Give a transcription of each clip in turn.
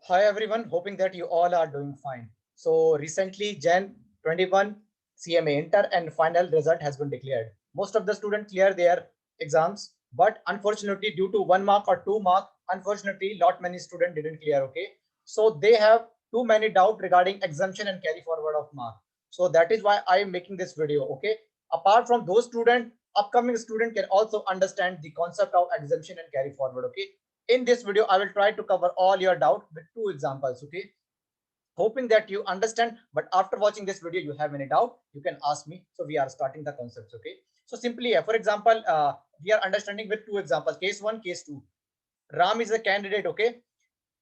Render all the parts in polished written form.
Hi everyone, hoping that you all are doing fine. So recently Jan 21 CMA inter and final result has been declared. Most of the students clear their exams, but unfortunately due to 1 mark or 2 mark, unfortunately lot many students didn't clear. Okay, so they have too many doubt regarding exemption and carry forward of mark. So that is why I am making this video. Okay, apart from those students, upcoming student can also understand the concept of exemption and carry forward. Okay, in this video I will try to cover all your doubt with two examples. Okay, hoping that you understand, but after watching this video you have any doubt you can ask me. So we are starting the concepts. Okay, so simply for example, we are understanding with two examples, case 1, case 2. Ram is a candidate. Okay,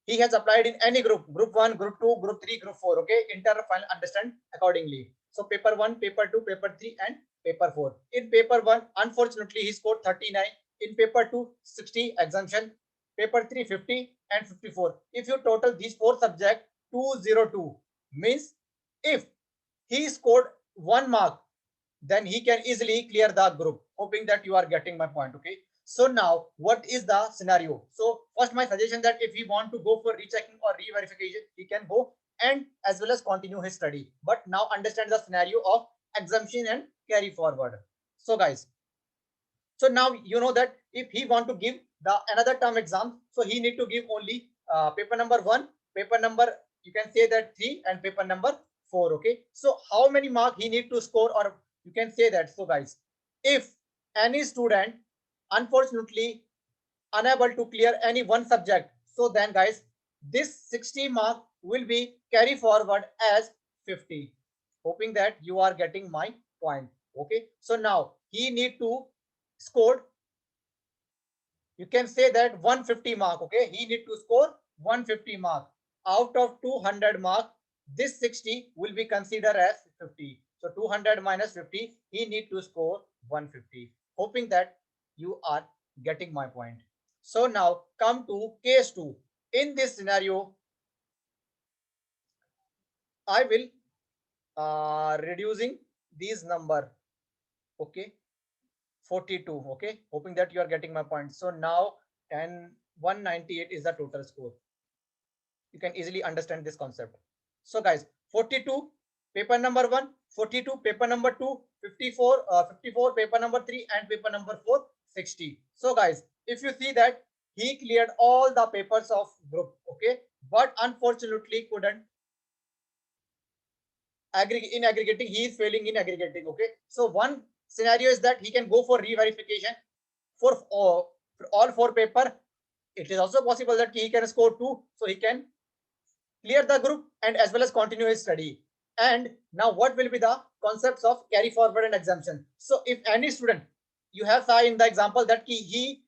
he has applied in any group 1, group 2, group 3, group 4. Okay, inter final understand accordingly. So paper 1, paper 2, paper 3 and paper 4. In paper 1 unfortunately he scored 39, in paper 2 60 exemption, paper 3 50 and 54. If you total these four subjects, 202 means if he scored 1 mark, then he can easily clear the group. Hoping that you are getting my point. Okay, so now what is the scenario? So first my suggestion that if he want to go for rechecking or re-verification, he can go and as well as continue his study. But now understand the scenario of exemption and carry forward. So guys, so now you know that if he want to give the another term exam, so he need to give only paper number 1, paper number, you can say that 3 and paper number 4. Okay, so how many mark he need to score, or you can say that. So guys, if any student unfortunately unable to clear any one subject, so then guys this 60 mark will be carry forward as 50. Hoping that you are getting my point. Okay, so now he need to score, you can say that 150 mark. Okay, he need to score 150 mark out of 200 mark. This 60 will be considered as 50. So 200 minus 50, he need to score 150. Hoping that you are getting my point. So now come to case 2. In this scenario I will reducing these number. Okay, 42. Okay, hoping that you are getting my point. So now 10 198 is the total score. You can easily understand this concept. So guys, 42 paper number 1, 42 paper number 2, 54 54 paper number 3 and paper number 4 60. So guys, if you see that he cleared all the papers of group. Okay, but unfortunately couldn't aggregate. In aggregating he is failing in aggregating. Okay, so one scenario is that he can go for re-verification for all four paper. It is also possible that he can score 2, so he can clear the group and as well as continue his study. And now what will be the concepts of carry forward and exemption? So if any student, you have saw in the example that he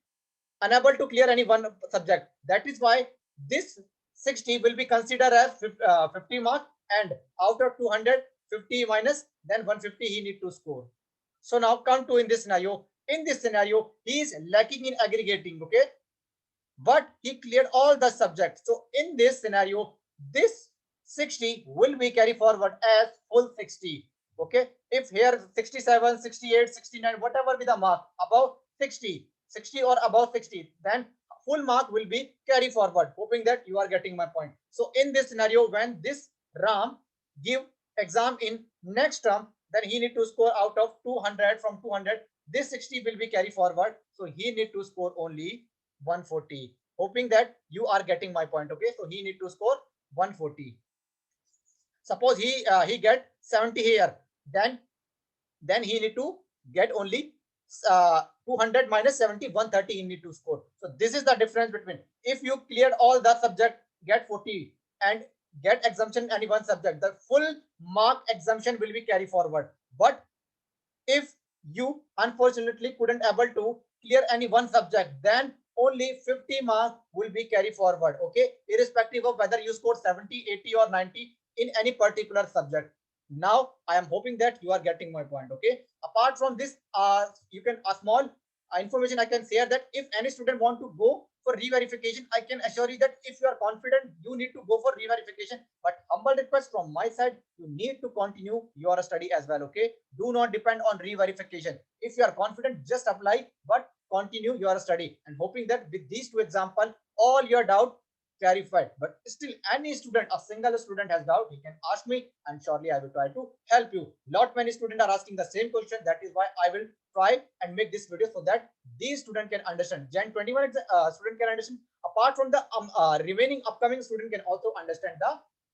unable to clear any one subject, that is why this 60 will be considered as 50 mark, and out of 200, 50 minus then 150 he need to score. So now come to in this scenario. In this scenario he is lacking in aggregating. Okay, but he cleared all the subjects. So in this scenario, this 60 will be carried forward as full 60. Okay, if here 67, 68, 69, whatever be the mark above 60, 60 or above 60, then full mark will be carried forward. Hoping that you are getting my point. So in this scenario, when this Ram give exam in next term, then he need to score out of 200. From 200, this 60 will be carried forward, so he need to score only 140. Hoping that you are getting my point. Okay, so he need to score 140. Suppose he get 70 here, then he need to get only 200 minus 70, 130 he need to score. So this is the difference between, if you cleared all the subject, get 40, and get exemption any one subject, the full mark exemption will be carried forward. But if you unfortunately couldn't able to clear any one subject, then only 50 marks will be carried forward. Okay, irrespective of whether you scored 70, 80 or 90 in any particular subject. Now I am hoping that you are getting my point. Okay, apart from this, you can a small information I can share, that if any student want to go for re-verification, I can assure you that if you are confident, you need to go for re-verification. But humble request from my side, you need to continue your study as well. Okay, do not depend on re-verification. If you are confident, just apply, but continue your study. And hoping that with these two examples, all your doubt clarified. But still, any student, a single student has doubt, he can ask me, and surely I will try to help you. Lot many students are asking the same question. That is why I will try and make this video so that these students can understand. Jan 21 student can understand. Apart from the remaining upcoming student can also understand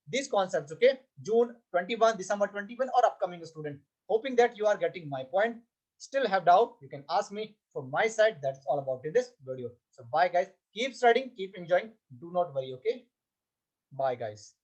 these concepts. Okay, June 21, December 21, or upcoming student. Hoping that you are getting my point. Still have doubt, you can ask me. From my side, that's all about in this video. So bye guys, keep studying, keep enjoying, do not worry. Okay, bye guys.